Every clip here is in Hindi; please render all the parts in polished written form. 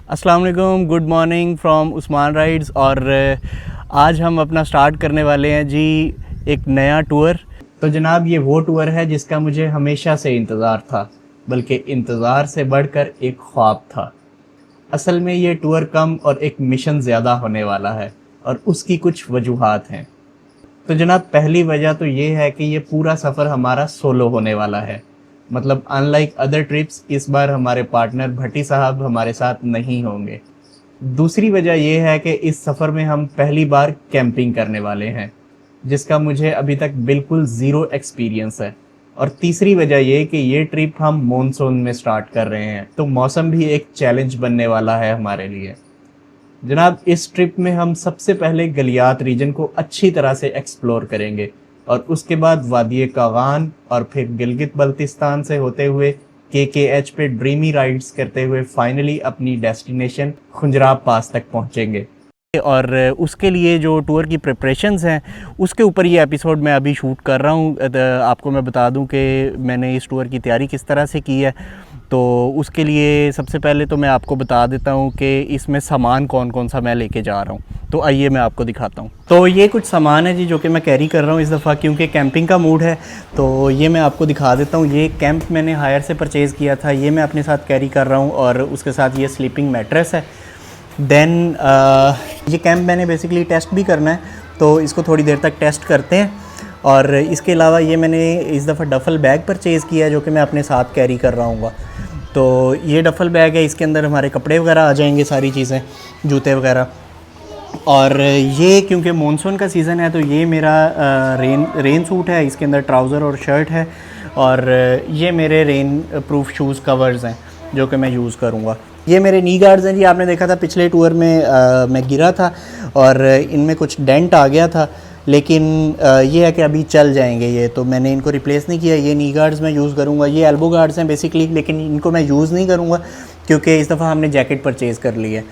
अस्सलाम वालेकुम, good morning from Usman rides. और आज हम अपना स्टार्ट करने वाले हैं जी एक नया टूर। तो जनाब ये वो टूर है जिसका मुझे हमेशा से इंतज़ार था, बल्कि इंतज़ार से बढ़कर एक ख्वाब था। असल में ये टूर कम और एक मिशन ज़्यादा होने वाला है और उसकी कुछ वजूहात हैं। तो जनाब पहली वजह तो ये है कि ये पूरा सफ़र हमारा सोलो होने वाला है। मतलब अनलाइक अदर ट्रिप्स इस बार हमारे पार्टनर भट्टी साहब हमारे साथ नहीं होंगे। दूसरी वजह ये है कि इस सफ़र में हम पहली बार कैंपिंग करने वाले हैं, जिसका मुझे अभी तक बिल्कुल ज़ीरो एक्सपीरियंस है। और तीसरी वजह ये कि ये ट्रिप हम मॉनसून में स्टार्ट कर रहे हैं, तो मौसम भी एक चैलेंज बनने वाला है हमारे लिए। जनाब इस ट्रिप में हम सबसे पहले गलियात रीजन को अच्छी तरह से एक्सप्लोर करेंगे और उसके बाद वादी कागान और फिर गिलगित बल्तिस्तान से होते हुए KKH पे ड्रीमी राइड्स करते हुए फाइनली अपनी डेस्टिनेशन खुंजराब पास तक पहुंचेंगे। और उसके लिए जो टूर की प्रिपरेशंस हैं उसके ऊपर ये एपिसोड मैं अभी शूट कर रहा हूँ। आपको मैं बता दूँ कि मैंने इस टूर की तैयारी किस तरह से की है। तो उसके लिए सबसे पहले तो मैं आपको बता देता हूँ कि इसमें सामान कौन कौन सा मैं लेके जा रहा हूँ। तो आइए मैं आपको दिखाता हूँ। तो ये कुछ सामान है जी जो कि मैं कैरी कर रहा हूँ इस दफ़ा, क्योंकि कैंपिंग का मूड है। तो ये मैं आपको दिखा देता हूँ। ये कैंप मैंने हायर से परचेज़ किया था, ये मैं अपने साथ कैरी कर रहा हूँ। और उसके साथ ये स्लीपिंग मैट्रेस है। देन ये कैंप मैंने बेसिकली टेस्ट भी करना है, तो इसको थोड़ी देर तक टेस्ट करते हैं। और इसके अलावा ये मैंने इस दफ़ा डफ़ल बैग परचेज़ किया है जो कि मैं अपने साथ कैरी कर रहा हूँ। तो ये डफ़ल बैग है, इसके अंदर हमारे कपड़े वगैरह आ जाएंगे, सारी चीज़ें, जूते वगैरह। और ये क्योंकि मॉनसून का सीज़न है तो ये मेरा रेन सूट है, इसके अंदर ट्राउज़र और शर्ट है। और ये मेरे रेन प्रूफ शूज़ कवर्स हैं जो कि मैं यूज़ करूँगा। ये मेरे नी गार्ड्स हैं जी। आपने देखा था पिछले टूर में मैं गिरा था और इनमें कुछ डेंट आ गया था, लेकिन ये है कि अभी चल जाएंगे ये, तो मैंने इनको रिप्लेस नहीं किया। ये नी गार्ड्स मैं यूज़ करूँगा। ये एल्बो गार्ड्स हैं बेसिकली, लेकिन इनको मैं यूज़ नहीं करूँगा क्योंकि इस दफ़ा हमने जैकेट परचेज़ कर ली है।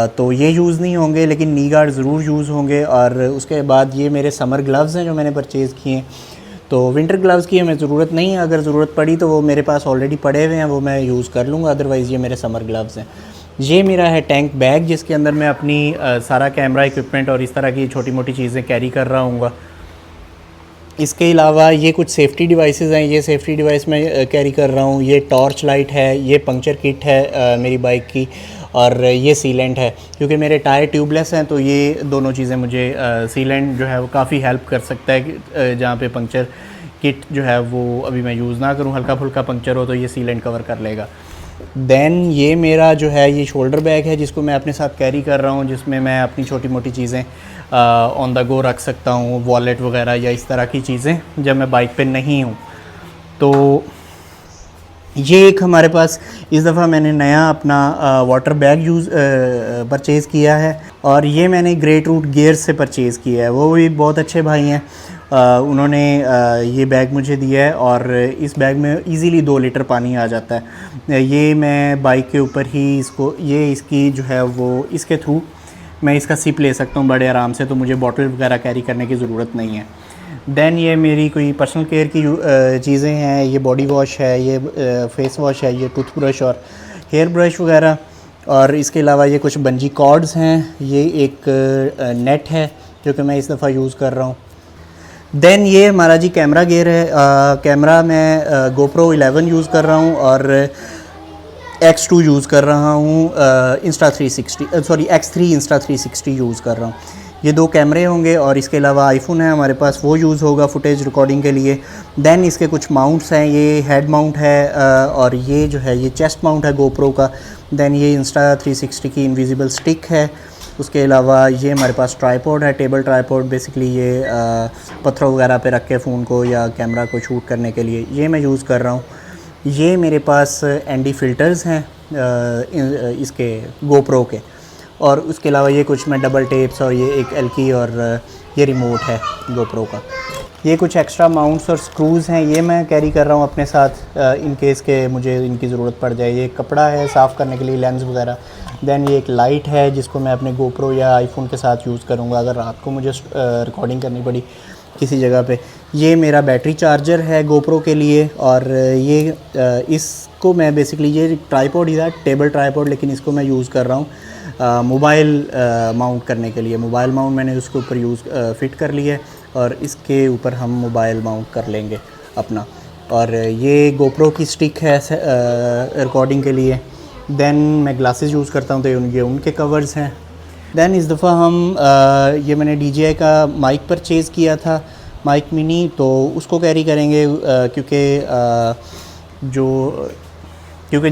तो ये यूज़ नहीं होंगे, लेकिन नी गार्ड ज़रूर यूज़ होंगे। और उसके बाद ये मेरे समर ग्लव्स हैं जो मैंने परचेज़ किए हैं। तो विंटर ग्लव्स की हमें ज़रूरत नहीं है, अगर ज़रूरत पड़ी तो वो मेरे पास ऑलरेडी पड़े हुए हैं, वो मैं यूज़ कर लूँगा। अदरवाइज़ ये मेरे समर ग्लव्स हैं। ये मेरा है टैंक बैग जिसके अंदर मैं अपनी सारा कैमरा इक्विपमेंट और इस तरह की छोटी मोटी चीज़ें कैरी कर रहा हूँगा। इसके अलावा ये कुछ सेफ्टी डिवाइसेस हैं, ये सेफ्टी डिवाइस मैं कैरी कर रहा हूँ। ये टॉर्च लाइट है, ये पंक्चर किट है मेरी बाइक की, और ये सीलेंट है क्योंकि मेरे टायर ट्यूबलेस हैं। तो ये दोनों चीज़ें मुझे सीलेंट जो है वो काफ़ी हेल्प कर सकता है जहाँ पे पंक्चर किट जो है वो अभी मैं यूज़ ना करूँ, हल्का फुल्का पंक्चर हो तो ये सीलेंट कवर कर लेगा। देन ये मेरा जो है ये शोल्डर बैग है जिसको मैं अपने साथ कैरी कर रहा हूँ, जिसमें मैं अपनी छोटी मोटी चीज़ें ऑन द गो रख सकता हूँ, वॉलेट वगैरह या इस तरह की चीज़ें जब मैं बाइक पे नहीं हूँ। तो ये एक हमारे पास इस दफ़ा मैंने नया अपना वाटर बैग परचेज़ किया है, और ये मैंने ग्रेट रूट गियर्स से परचेज़ किया है। वो भी बहुत अच्छे भाई हैं, उन्होंने ये बैग मुझे दिया है और इस बैग में इजीली 2 लीटर पानी आ जाता है। ये मैं बाइक के ऊपर ही इसकी जो है वो इसके थ्रू मैं इसका सिप ले सकता हूँ बड़े आराम से, तो मुझे बॉटल वगैरह कैरी करने की ज़रूरत नहीं है। देन ये मेरी कोई पर्सनल केयर की चीज़ें हैं, ये बॉडी वॉश है, ये फेस वॉश है, ये टूथब्रश और हेयर ब्रश वगैरह। और इसके अलावा ये कुछ बंजी कॉर्ड्स हैं, ये एक नेट है जो कि मैं इस दफ़ा यूज़ कर रहा हूँ। देन ये हमारा जी कैमरा गियर है। कैमरा मैं GoPro 11 यूज़ कर रहा हूँ और X2 यूज़ कर रहा हूँ, X3 इंस्टा 360 यूज़ कर रहा हूँ। ये 2 कैमरे होंगे और इसके अलावा आईफोन है हमारे पास, वो यूज़ होगा फुटेज रिकॉर्डिंग के लिए। देन इसके कुछ माउंट्स हैं, ये हेड माउंट है और ये जो है ये चेस्ट माउंट है GoPro का। देन ये इंस्टा 360 की इनविजिबल स्टिक है। उसके अलावा ये हमारे पास ट्राइपॉड है, टेबल ट्राइपॉड, बेसिकली ये पत्थरों वगैरह पे रख के फ़ोन को या कैमरा को शूट करने के लिए ये मैं यूज़ कर रहा हूँ। ये मेरे पास ND फ़िल्टर्स हैं इसके GoPro के। और उसके अलावा ये कुछ मैं डबल टेप्स और ये एक एल्की और ये रिमोट है GoPro का। ये कुछ एक्स्ट्रा माउंट्स और स्क्रूज़ हैं, ये मैं कैरी कर रहा हूँ अपने साथ इन केस के मुझे इनकी ज़रूरत पड़ जाए। ये कपड़ा है साफ़ करने के लिए, लेंस वगैरह। देन ये एक लाइट है जिसको मैं अपने GoPro या आईफोन के साथ यूज़ करूँगा अगर रात को मुझे रिकॉर्डिंग करनी पड़ी। किसी जगह पे। ये मेरा बैटरी चार्जर है गोप्रो के लिए, और ये इसको मैं बेसिकली, ये ट्राइपॉड ही था, टेबल ट्राइपॉड, लेकिन इसको मैं यूज़ कर रहा हूँ मोबाइल माउंट करने के लिए। मोबाइल माउंट मैंने उसके ऊपर फ़िट कर लिया है, और इसके ऊपर हम मोबाइल माउंट कर लेंगे अपना। और ये गोप्रो की स्टिक है रिकॉर्डिंग के लिए। देन मैं ग्लासेस यूज़ करता हूँ, तो ये उनके कवर्स हैं। देन इस दफ़ा हम ये मैंने DJI का माइक परचेज़ किया था, माइक मिनी, तो उसको कैरी करेंगे क्योंकि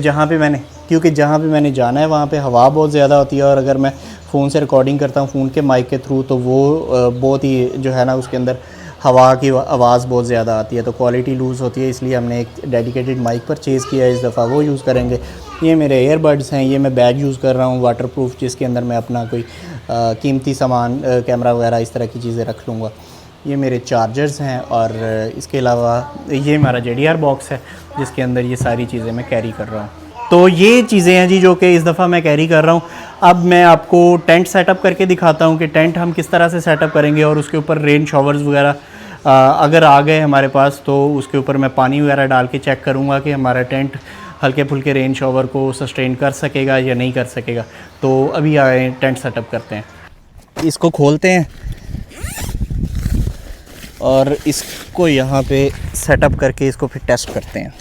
जहाँ पे मैंने जाना है वहाँ पे हवा बहुत ज़्यादा होती है, और अगर मैं फ़ोन से रिकॉर्डिंग करता हूँ फ़ोन के माइक के थ्रू, तो वो बहुत ही जो है ना, उसके अंदर हवा की आवाज़ बहुत ज़्यादा आती है, तो क्वालिटी लूज़ होती है। इसलिए हमने एक डेडिकेटेड माइक परचेज़ किया है इस दफ़ा, वो यूज़ करेंगे। ये मेरे ईयरबड्स हैं, ये मैं बैग यूज़ कर रहा हूँ वाटरप्रूफ, जिसके अंदर मैं अपना कोई कीमती सामान, कैमरा वगैरह इस तरह की चीज़ें रख लूँगा। ये मेरे चार्जर्स हैं, और इसके अलावा ये हमारा JDR बॉक्स है, जिसके अंदर ये सारी चीज़ें मैं कैरी कर रहा हूँ। तो ये चीज़ें हैं जी जो कि इस दफ़ा मैं कैरी कर रहा हूँ। अब मैं आपको टेंट सेटअप करके दिखाता हूँ कि टेंट हम किस तरह से सेटअप करेंगे, और उसके ऊपर रेन शॉवर्स वगैरह अगर आ गए हमारे पास, तो उसके ऊपर मैं पानी वगैरह डाल के चेक करूँगा कि हमारा टेंट हल्के फुल्के रेन शॉवर को सस्टेन कर सकेगा या नहीं कर सकेगा। तो अभी आए टेंट सेटअप करते हैं। इसको खोलते हैं और इसको यहाँ पे सेटअप करके इसको फिर टेस्ट करते हैं।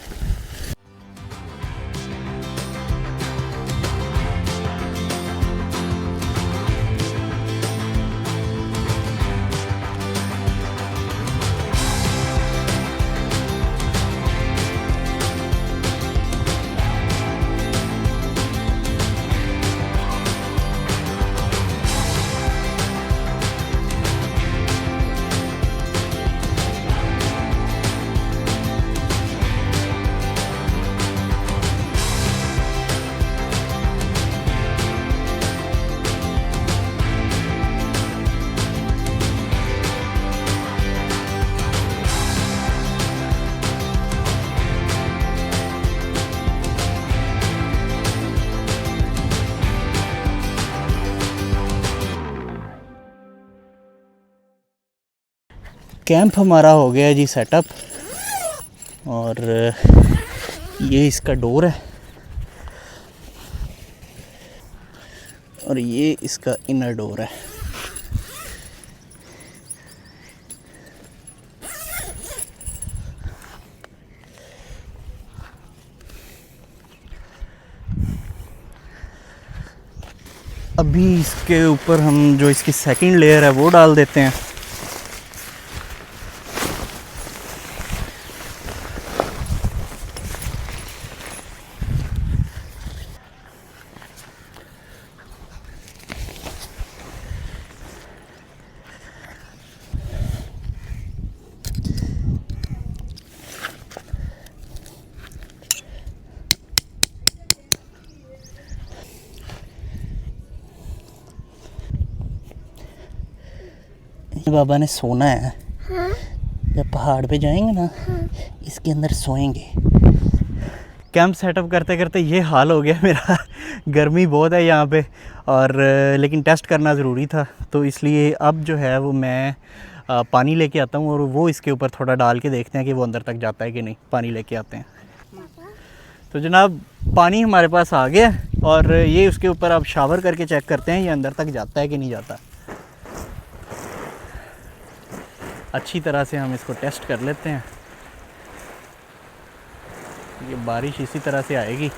कैंप हमारा हो गया जी सेटअप, और ये इसका डोर है, और ये इसका इनर डोर है। अभी इसके ऊपर हम जो इसकी सेकंड लेयर है वो डाल देते हैं। बाबा ने सोना है। हाँ? जब पहाड़ पे जाएंगे ना, हाँ? इसके अंदर सोएंगे। कैंप सेटअप करते करते ये हाल हो गया मेरा। गर्मी बहुत है यहाँ पे, और लेकिन टेस्ट करना ज़रूरी था, तो इसलिए अब जो है वो मैं पानी लेके आता हूँ, और वो इसके ऊपर थोड़ा डाल के देखते हैं कि वो अंदर तक जाता है कि नहीं। पानी लेके आते हैं। तो जनाब पानी हमारे पास आ गया, और ये उसके ऊपर अब शावर करके चेक करते हैं ये अंदर तक जाता है कि नहीं जाता। अच्छी तरह से हम इसको टेस्ट कर लेते हैं। ये बारिश इसी तरह से आएगी।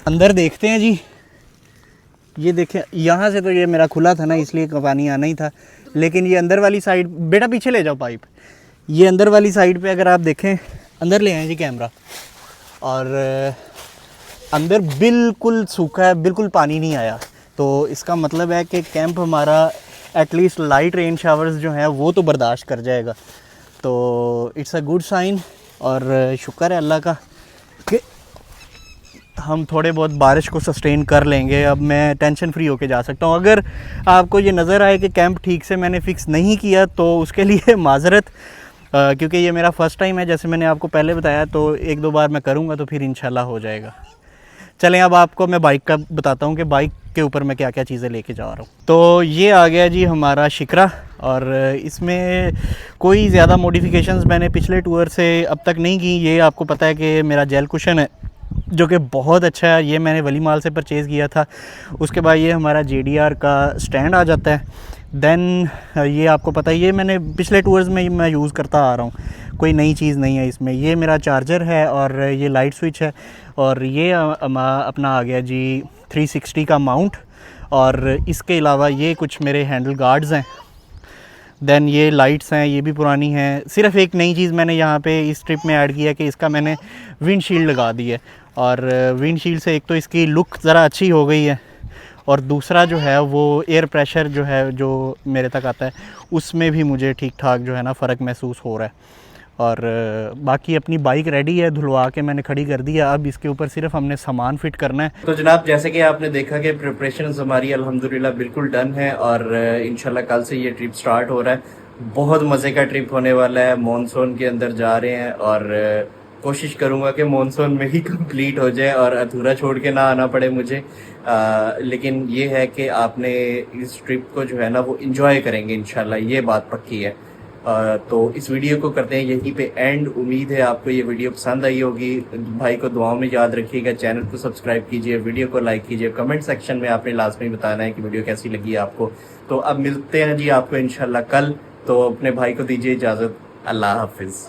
अंदर देखते हैं जी। ये देखें, यहाँ से तो ये मेरा खुला था ना, इसलिए पानी आना ही था, लेकिन ये अंदर वाली साइड, बेटा पीछे ले जाओ पाइप। ये अंदर वाली साइड पे अगर आप देखें, अंदर ले आए जी कैमरा, और अंदर बिल्कुल सूखा है, बिल्कुल पानी नहीं आया। तो इसका मतलब है कि कैंप हमारा एटलीस्ट लाइट रेन शावर्स जो हैं वो तो बर्दाश्त कर जाएगा। तो इट्स अ गुड साइन, और शुक्र है अल्लाह का कि हम थोड़े बहुत बारिश को सस्टेन कर लेंगे। अब मैं टेंशन फ्री होके जा सकता हूँ। अगर आपको ये नज़र आए कि कैंप ठीक से मैंने फ़िक्स नहीं किया, तो उसके लिए माजरत। क्योंकि ये मेरा फ़र्स्ट टाइम है, जैसे मैंने आपको पहले बताया, तो एक दो बार मैं करूँगा तो फिर इंशाल्लाह हो जाएगा। चलें अब आपको मैं बाइक का बताता हूँ कि बाइक के ऊपर मैं क्या क्या चीज़ें लेके जा रहा हूँ। तो ये आ गया जी हमारा शिकरा, और इसमें कोई ज़्यादा मॉडिफिकेशंस मैंने पिछले टूर से अब तक नहीं की। ये आपको पता है कि मेरा जेल कुशन है जो कि बहुत अच्छा है, ये मैंने वली माल से परचेज़ किया था। उसके बाद ये हमारा JDR का स्टैंड आ जाता है। देन ये आपको पता है, ये मैंने पिछले टूर्स में मैं यूज़ करता आ रहा हूँ, कोई नई चीज़ नहीं है इसमें। ये मेरा चार्जर है और ये लाइट स्विच है, और ये अपना आ गया जी 360 का माउंट, और इसके अलावा ये कुछ मेरे हैंडल गार्ड्स हैं। देन ये लाइट्स हैं, ये भी पुरानी हैं। सिर्फ एक नई चीज़ मैंने यहाँ पे इस ट्रिप में ऐड की है कि इसका मैंने विंडशील्ड लगा दी है, और विंडशील्ड से एक तो इसकी लुक ज़रा अच्छी हो गई है, और दूसरा जो है वो एयर प्रेशर जो है जो मेरे तक आता है उसमें भी मुझे ठीक ठाक जो है ना फ़र्क महसूस हो रहा है। और बाकी अपनी बाइक रेडी है, धुलवा के मैंने खड़ी कर दी है। अब इसके ऊपर सिर्फ हमने सामान फिट करना है। तो जनाब, जैसे कि आपने देखा कि प्रिपरेशंस हमारी अल्हम्दुलिल्लाह बिल्कुल डन है, और इंशाल्लाह कल से ये ट्रिप स्टार्ट हो रहा है। बहुत मज़े का ट्रिप होने वाला है। मॉनसून के अंदर जा रहे हैं, और कोशिश करूँगा कि मॉनसून में ही कंप्लीट हो जाए और अधूरा छोड़ के ना आना पड़े मुझे। लेकिन ये है कि आपने इस ट्रिप को जो है ना वो इंजॉय करेंगे इंशाल्लाह, ये बात पक्की है। तो इस वीडियो को करते हैं यहीं पे एंड। उम्मीद है आपको ये वीडियो पसंद आई होगी। भाई को दुआओं में याद रखिएगा, चैनल को सब्सक्राइब कीजिए, वीडियो को लाइक कीजिए, कमेंट सेक्शन में आपने लाजमी बताना है कि वीडियो कैसी लगी आपको। तो अब मिलते हैं जी आपको इंशाल्लाह कल। तो अपने भाई को दीजिए इजाज़त। अल्लाह हाफिज़।